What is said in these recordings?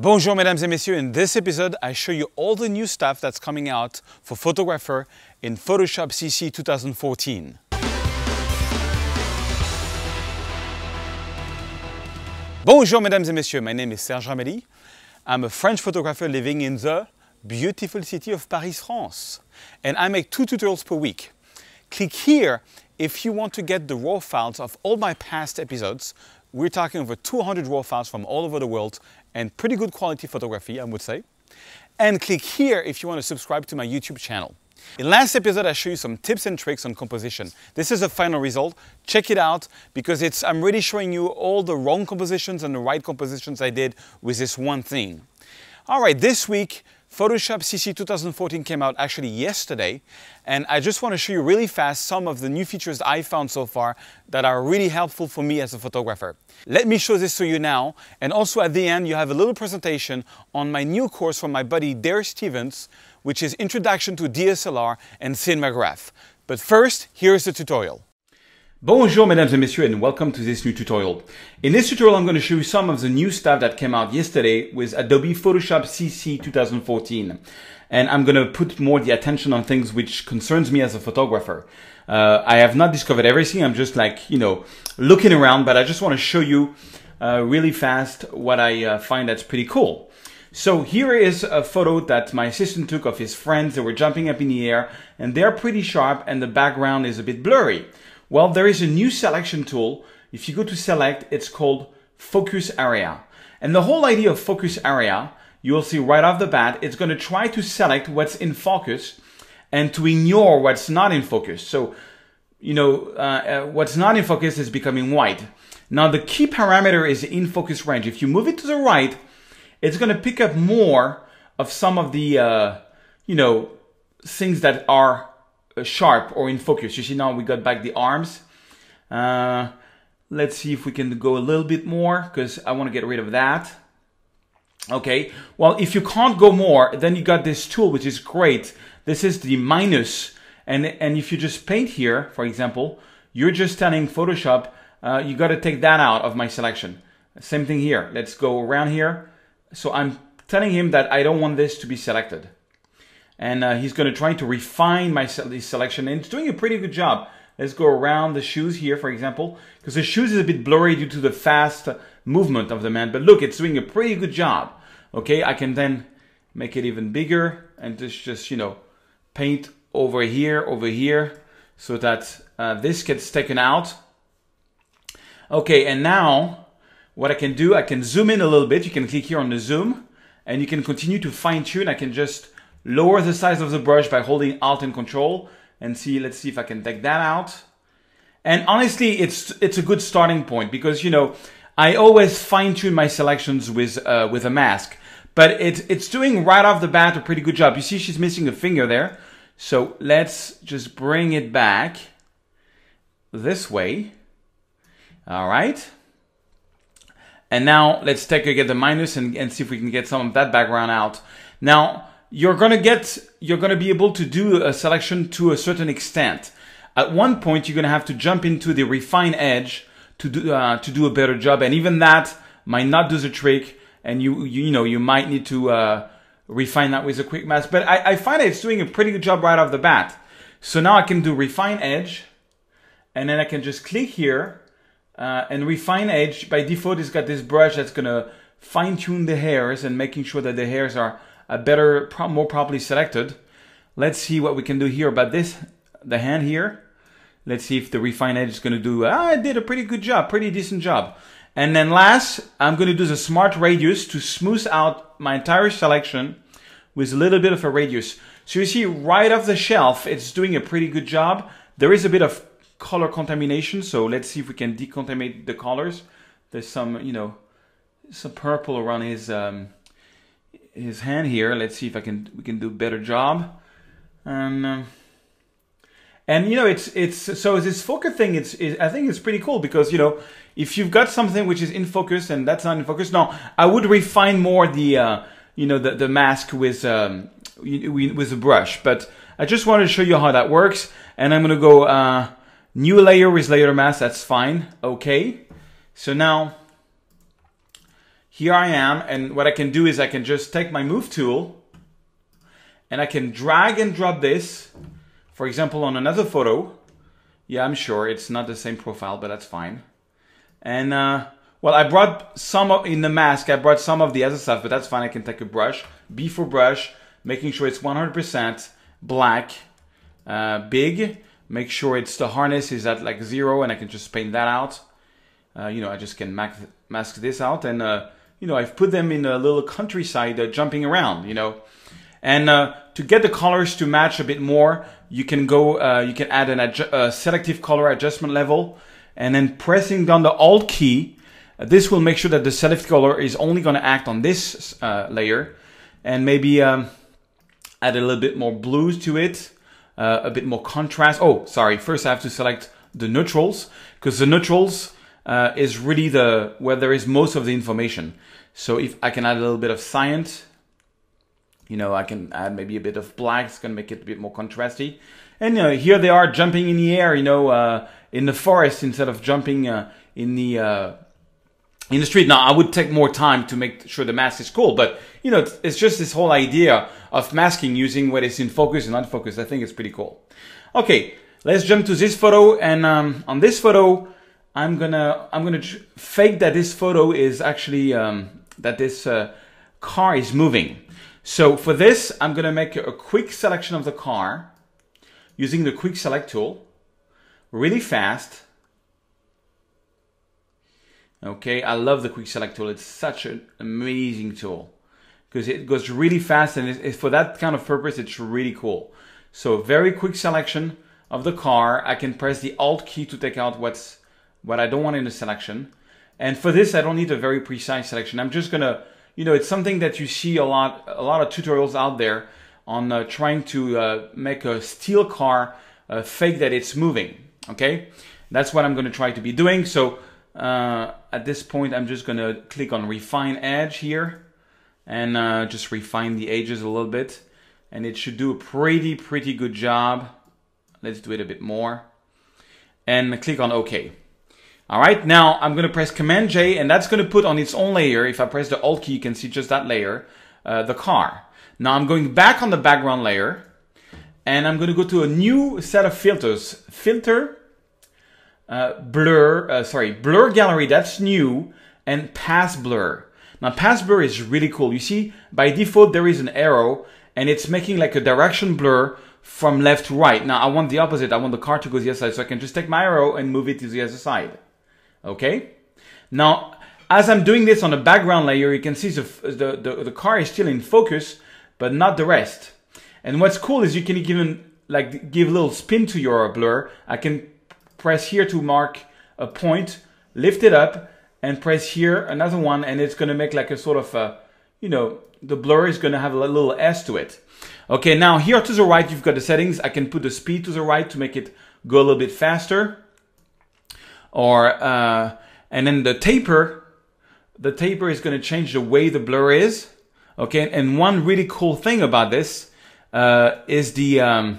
Bonjour mesdames et messieurs, in this episode I show you all the new stuff that's coming out for photographer in Photoshop CC 2014. Bonjour mesdames et messieurs, my name is Serge Ramely. I'm a French photographer living in the beautiful city of Paris, France. And I make 2 tutorials per week. Click here if you want to get the raw files of all my past episodes. We're talking over 200 raw files from all over the world and pretty good quality photography, I would say. And click here if you want to subscribe to my YouTube channel. In last episode, I showed you some tips and tricks on composition. This is the final result. Check it out because I'm really showing you all the wrong compositions and the right compositions I did with this one thing. All right, this week, Photoshop CC 2014 came out actually yesterday, and I just want to show you really fast some of the new features I found so far that are really helpful for me as a photographer. Let me show this to you now, and also at the end you have a little presentation on my new course from my buddy Dare Stevens, which is Introduction to DSLR and Cinematograph. But first, here's the tutorial. Bonjour mesdames et messieurs and welcome to this new tutorial. In this tutorial I'm going to show you some of the new stuff that came out yesterday with Adobe Photoshop CC 2014. And I'm going to put more the attention on things which concerns me as a photographer. I have not discovered everything, I'm just looking around, but I just want to show you really fast what I find that's pretty cool. So here is a photo that my assistant took of his friends. They were jumping up in the air and they're pretty sharp and the background is a bit blurry. Well, there is a new selection tool. If you go to select, it's called focus area. And the whole idea of focus area, you will see right off the bat, it's going to try to select what's in focus and to ignore what's not in focus. So, what's not in focus is becoming white. Now, the key parameter is the in focus range. If you move it to the right, it's going to pick up more of some of the, things that are sharp or in focus. You see now we got back the arms. Let's see if we can go a little bit more because I want to get rid of that. Okay, well, if you can't go more, then you got this tool which is great. This is the minus, and if you just paint here, for example, you're just telling Photoshop you got to take that out of my selection. Same thing here. Let's go around here. So I'm telling him that I don't want this to be selected. And he's going to try to refine my selection, and it's doing a pretty good job. Let's go around the shoes here, for example, because the shoes is a bit blurry due to the fast movement of the man. But look, it's doing a pretty good job. Okay, I can then make it even bigger and just paint over here, so that this gets taken out. Okay, and now what I can do, I can zoom in a little bit. You can click here on the zoom, and you can continue to fine tune. I can just lower the size of the brush by holding Alt and Control and let's see if I can take that out. And honestly, it's a good starting point because, I always fine tune my selections with a mask, but it's doing right off the bat a pretty good job. You see she's missing a finger there. So let's just bring it back this way. All right. And now let's get the minus and see if we can get some of that background out. Now, you're going to be able to do a selection to a certain extent. At one point, you're going to have to jump into the refine edge to do a better job. And even that might not do the trick. And you might need to refine that with a quick mask. But I find that it's doing a pretty good job right off the bat. So now I can do refine edge. And then I can just click here and refine edge. By default, it's got this brush that's going to fine tune the hairs and making sure that the hairs are more properly selected. Let's see what we can do here about the hand here. Let's see if the refine edge is going to do, I did a pretty good job, pretty decent job. And then last, I'm going to do the smart radius to smooth out my entire selection with a little bit of a radius. So you see right off the shelf, it's doing a pretty good job. There is a bit of color contamination, so let's see if we can decontaminate the colors. There's some, some purple around his hand here. Let's see if we can do a better job. And so this focus thing I think it's pretty cool because if you've got something which is in focus and that's not in focus, now I would refine more the the mask with the brush, but I just wanted to show you how that works. And I'm gonna go new layer with layer mask. That's fine. Okay, so now here I am, and what I can do is I can just take my move tool and I can drag and drop this, for example, on another photo. Yeah, I'm sure it's not the same profile, but that's fine. And well, I brought some of, in the mask, I brought some of the other stuff, but that's fine. I can take a brush, B for brush, making sure it's 100% black, big. Make sure it's the harness is at like 0, and I can just paint that out. You know, I just can mask this out, and you know, I've put them in a little countryside, jumping around. You know, and to get the colors to match a bit more, you can go, you can add a selective color adjustment level, and then pressing down the Alt key. This will make sure that the selective color is only going to act on this layer, and maybe add a little bit more blues to it. A bit more contrast. Oh, sorry. First, I have to select the neutrals, because the neutrals is really where there is most of the information. So if I can add a little bit of cyan, you know, I can add maybe a bit of black. It's going to make it a bit more contrasty. And here they are jumping in the air, you know, in the forest instead of jumping in the street. Now, I would take more time to make sure the mask is cool, but you know, it's just this whole idea of masking using what is in focus and unfocused. I think it's pretty cool. Okay, let's jump to this photo, and on this photo, I'm gonna fake that this photo is actually that this car is moving. So for this, I'm gonna make a quick selection of the car using the quick select tool, really fast. Okay, I love the quick select tool. It's such an amazing tool because it goes really fast, and for that kind of purpose, it's really cool. So very quick selection of the car. I can press the Alt key to take out what I don't want in the selection. And for this, I don't need a very precise selection. I'm just gonna, you know, it's something that you see a lot of tutorials out there on trying to make a steel car fake that it's moving. Okay, that's what I'm gonna try to be doing. So at this point, I'm just gonna click on Refine Edge here, and just refine the edges a little bit, and it should do a pretty good job. Let's do it a bit more, and click on OK. All right, now I'm gonna press Command J, and that's gonna put on its own layer. If I press the Alt key, you can see just that layer, the car. Now I'm going back on the background layer, and I'm gonna go to a new set of filters. Filter, blur gallery, that's new, and pass blur. Now pass blur is really cool. You see, by default there is an arrow, and it's making like a direction blur from left to right. Now I want the opposite. I want the car to go to the other side, so I can just take my arrow and move it to the other side. Okay. Now as I'm doing this on the background layer, you can see the car is still in focus, but not the rest. And what's cool is you can even like give a little spin to your blur. I can press here to mark a point, lift it up, and press here another one, and it's going to make like a sort of you know, the blur is going to have a little S to it. Okay, now here to the right, you've got the settings. I can put the speed to the right to make it go a little bit faster, or and then the taper is going to change the way the blur is. Okay, and one really cool thing about this is the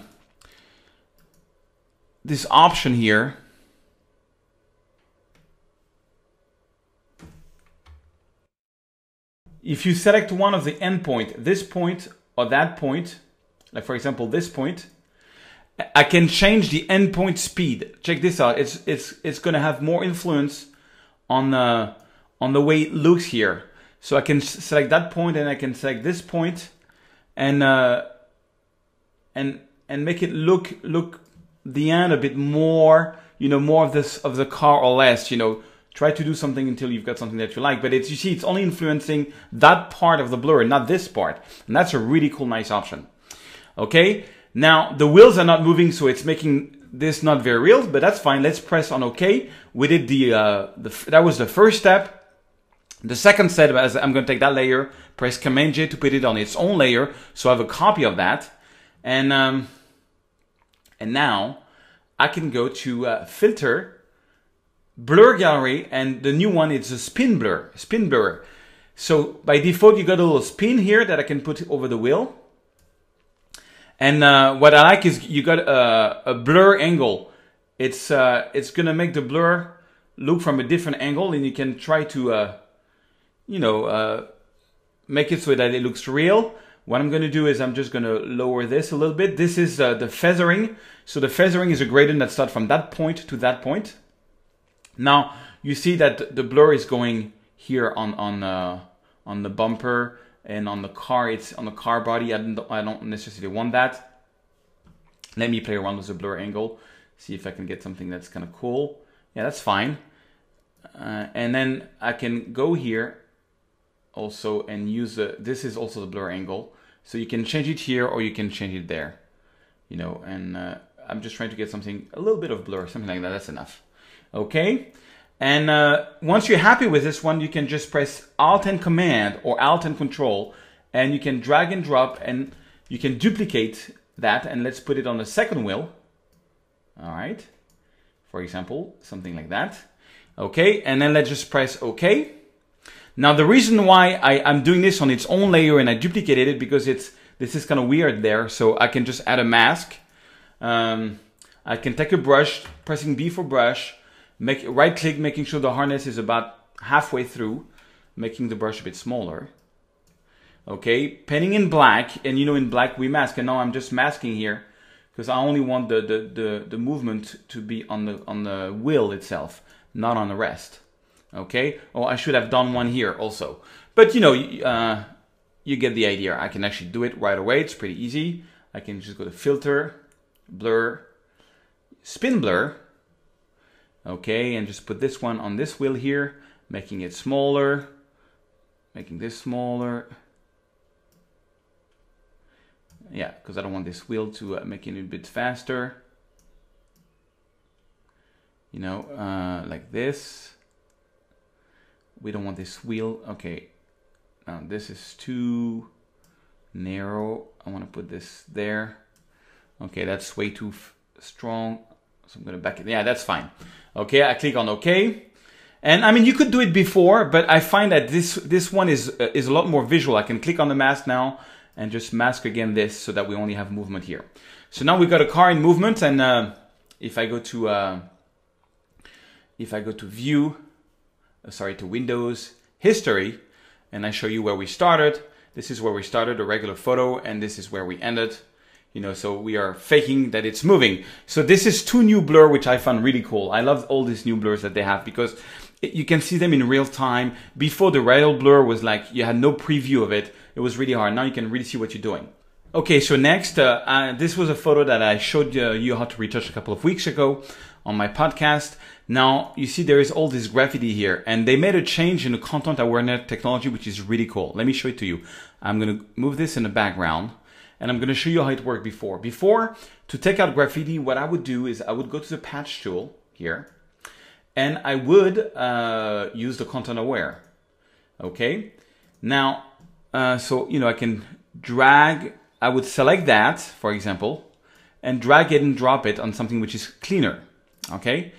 this option here. If you select one of the endpoint, this point or that point, like for example this point, I can change the endpoint speed. Check this out. It's going to have more influence on the way it looks here. So I can select that point, and I can select this point, and make it look the end a bit more, you know, more of this of the car or less, you know. Try to do something until you've got something that you like, but you see it's only influencing that part of the blur, not this part. And that's a really cool, nice option. Okay, now the wheels are not moving, so it's making this not very real, but that's fine. Let's press on OK. We did that was the first step. The second step, as I'm going to take that layer, press Command J to put it on its own layer, so I have a copy of that. And now I can go to Filter, Blur Gallery, and the new one is a spin blur. So by default, you got a little spin here that I can put over the wheel. And what I like is you got a blur angle. It's gonna make the blur look from a different angle, and you can try to you know, make it so that it looks real. What I'm going to do is I'm just going to lower this a little bit. This is the feathering. So the feathering is a gradient that starts from that point to that point. Now you see that the blur is going here on the bumper and on the car. It's on the car body. I don't necessarily want that. Let me play around with the blur angle. See if I can get something that's kind of cool. Yeah, that's fine. And then I can go here also and use this is also the blur angle, so you can change it here or you can change it there, you know. And I'm just trying to get something, a little bit of blur, something like that. That's enough. Okay, and once you're happy with this one, you can just press Alt and Command or Alt and Control, and you can drag and drop, and you can duplicate that. And let's put it on the second wheel. All right, for example, something like that. Okay, and then let's just press OK. Now the reason why I'm doing this on its own layer and I duplicated it because this is kind of weird there. So I can just add a mask. I can take a brush, pressing B for brush, right click, making sure the harness is about halfway through, making the brush a bit smaller. Okay, painting in black, and you know in black we mask, and now I'm just masking here because I only want the movement to be on the wheel itself, not on the rest. Okay, oh, I should have done one here also, but you know, you get the idea. I can actually do it right away. It's pretty easy. I can just go to Filter, Blur, Spin Blur. Okay, and just put this one on this wheel here, making it smaller, making this smaller. Yeah, because I don't want this wheel to make it a bit faster. You know, like this. We don't want this wheel. Okay, now this is too narrow. I want to put this there. Okay, that's way too strong. So I'm going to back it. Yeah, that's fine. Okay, I click on OK. And I mean, you could do it before, but I find that this one is a lot more visual. I can click on the mask now and just mask again this so that we only have movement here. So now we've got a car in movement, and if I go to View, to Windows, History, and I show you where we started. This is where we started, a regular photo, and this is where we ended. You know, so we are faking that it's moving. So this is two new blur, which I found really cool. I love all these new blurs that they have because you can see them in real time. Before, the real blur was like, you had no preview of it. It was really hard. Now you can really see what you're doing. Okay, so next, this was a photo that I showed you how to retouch a couple of weeks ago on my podcast. Now, you see there is all this graffiti here, and they made a change in the content awareness technology, which is really cool. Let me show it to you. I'm going to move this in the background, and I'm going to show you how it worked before. Before, to take out graffiti, what I would do is I would go to the patch tool here, and I would use the content aware. Okay? Now, so, you know, I can drag, I would select that, for example, and drag it and drop it on something which is cleaner. Okay?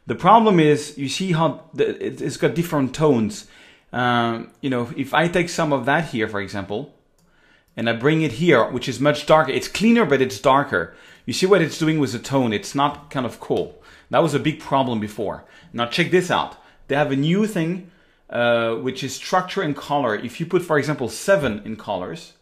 The problem is, you see how it's got different tones. You know, if I take some of that here, for example, and I bring it here, which is much darker, it's cleaner, but it's darker. You see what it's doing with the tone. It's not kind of cool. That was a big problem before. Now check this out. They have a new thing, which is structure and color. If you put, for example, 7 in colors,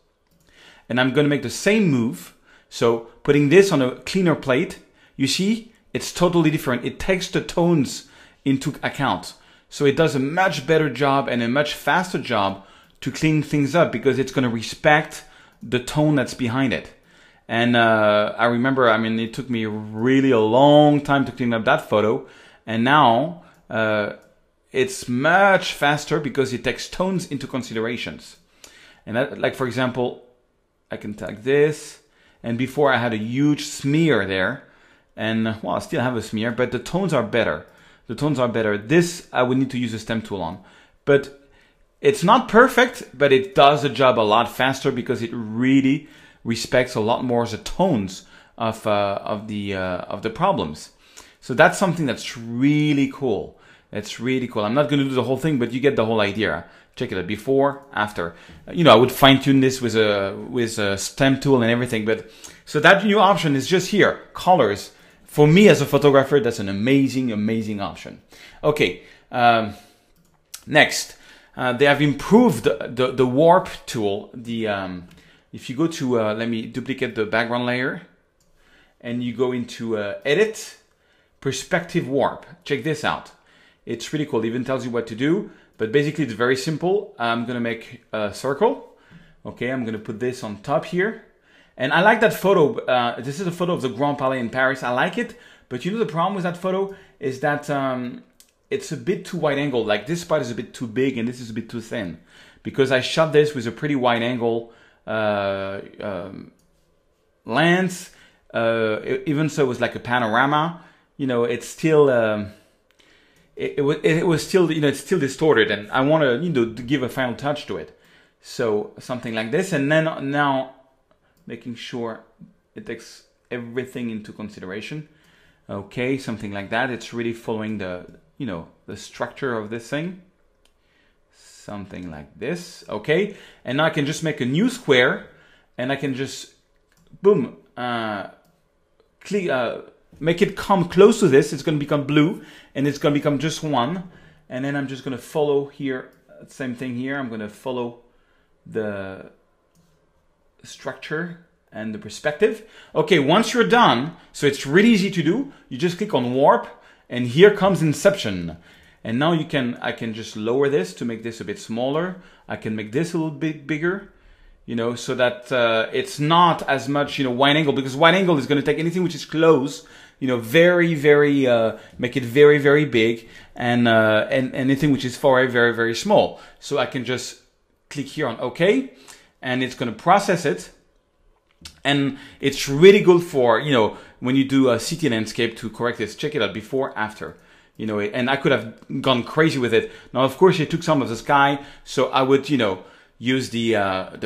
and I'm going to make the same move, so putting this on a cleaner plate, you see, it's totally different. It takes the tones into account. So it does a much better job and a much faster job to clean things up because it's going to respect the tone that's behind it. And I remember, I mean, it took me really a long time to clean up that photo. And now it's much faster because it takes tones into considerations. And that, like, for example, I can tag this. And before I had a huge smear there. And well, I still have a smear, but the tones are better. The tones are better. This I would need to use a stem tool on. But it's not perfect, but it does the job a lot faster because it really respects a lot more the tones of the problems. So that's something that's really cool. It's really cool. I'm not going to do the whole thing, but you get the whole idea. Check it out, before, after. You know, I would fine tune this with a stem tool and everything. But so that new option is just here, colors. For me as a photographer, that's an amazing, amazing option. Okay, next. they have improved the warp tool. If you go to, let me duplicate the background layer, and you go into Edit, Perspective Warp. Check this out. It's really cool. It even tells you what to do, but basically it's very simple. I'm gonna make a circle. Okay, I'm gonna put this on top here. And I like that photo. This is a photo of the Grand Palais in Paris. I like it, but you know the problem with that photo is that it's a bit too wide angle. Like this part is a bit too big and this is a bit too thin. Because I shot this with a pretty wide angle lens. Even so it was like a panorama. You know, it's still it was still, you know, it's still distorted, and I want to, you know, to give a final touch to it. So something like this, and then now making sure it takes everything into consideration. Okay, something like that. It's really following the, you know, the structure of this thing. Something like this. Okay, and now I can just make a new square, and I can just boom, make it come close to this. It's going to become blue, and it's going to become just one. And then I'm just going to follow here, same thing here. I'm going to follow the structure and the perspective. Okay, once you're done, so it's really easy to do. You just click on warp, and here comes Inception. And now you can, I can just lower this to make this a bit smaller. I can make this a little bit bigger, you know, so that it's not as much, you know, wide angle, because wide angle is going to take anything which is close, you know, very, make it very, very big, and anything which is far away, very, very small. So I can just click here on OK, and it's going to process it. And it's really good for, you know, when you do a city landscape to correct this. Check it out, before, after. You know, and I could have gone crazy with it. Now, of course, it took some of the sky, so I would, you know, use the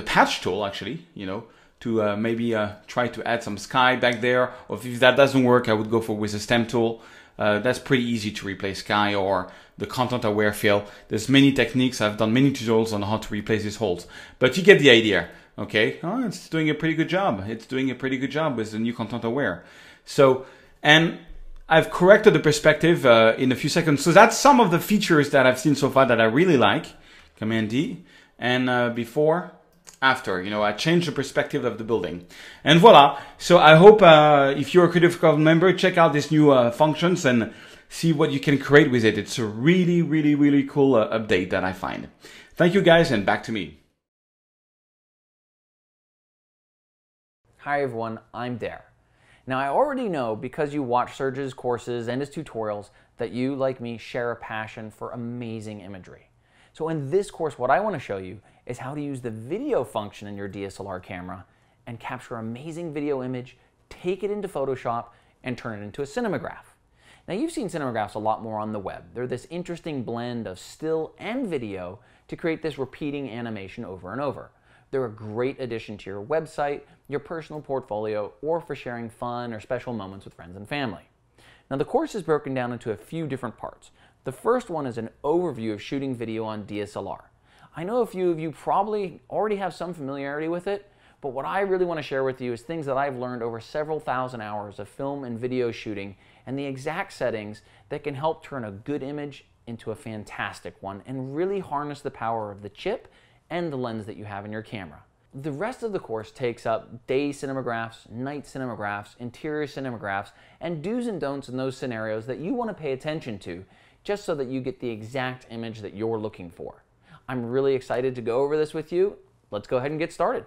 patch tool, actually, you know, to maybe try to add some sky back there. Or if that doesn't work, I would go with a stem tool. That's pretty easy to replace sky or the content-aware fill. There's many techniques. I've done many tutorials on how to replace these holes. But you get the idea, okay? Oh, it's doing a pretty good job. It's doing a pretty good job with the new content-aware. So, and I've corrected the perspective in a few seconds. So that's some of the features that I've seen so far that I really like. Command D. And before, after, you know, I changed the perspective of the building. And voila. So I hope if you're a Creative Cloud member, check out these new functions and see what you can create with it. It's a really, really, really cool update that I find. Thank you guys, and back to me. Hi everyone, I'm Dare. Now I already know, because you watch Serge's courses and his tutorials, that you, like me, share a passion for amazing imagery. So in this course, what I want to show you is how to use the video function in your DSLR camera and capture amazing video image, take it into Photoshop, and turn it into a cinematograph. Now you've seen cinemagraphs a lot more on the web. They're this interesting blend of still and video to create this repeating animation over and over. They're a great addition to your website, your personal portfolio, or for sharing fun or special moments with friends and family. Now the course is broken down into a few different parts. The first one is an overview of shooting video on DSLR. I know a few of you probably already have some familiarity with it, but what I really want to share with you is things that I've learned over several thousand hours of film and video shooting, and the exact settings that can help turn a good image into a fantastic one and really harness the power of the chip and the lens that you have in your camera. The rest of the course takes up day cinemagraphs, night cinemagraphs, interior cinemagraphs, and do's and don'ts in those scenarios that you want to pay attention to, just so that you get the exact image that you're looking for. I'm really excited to go over this with you. Let's go ahead and get started.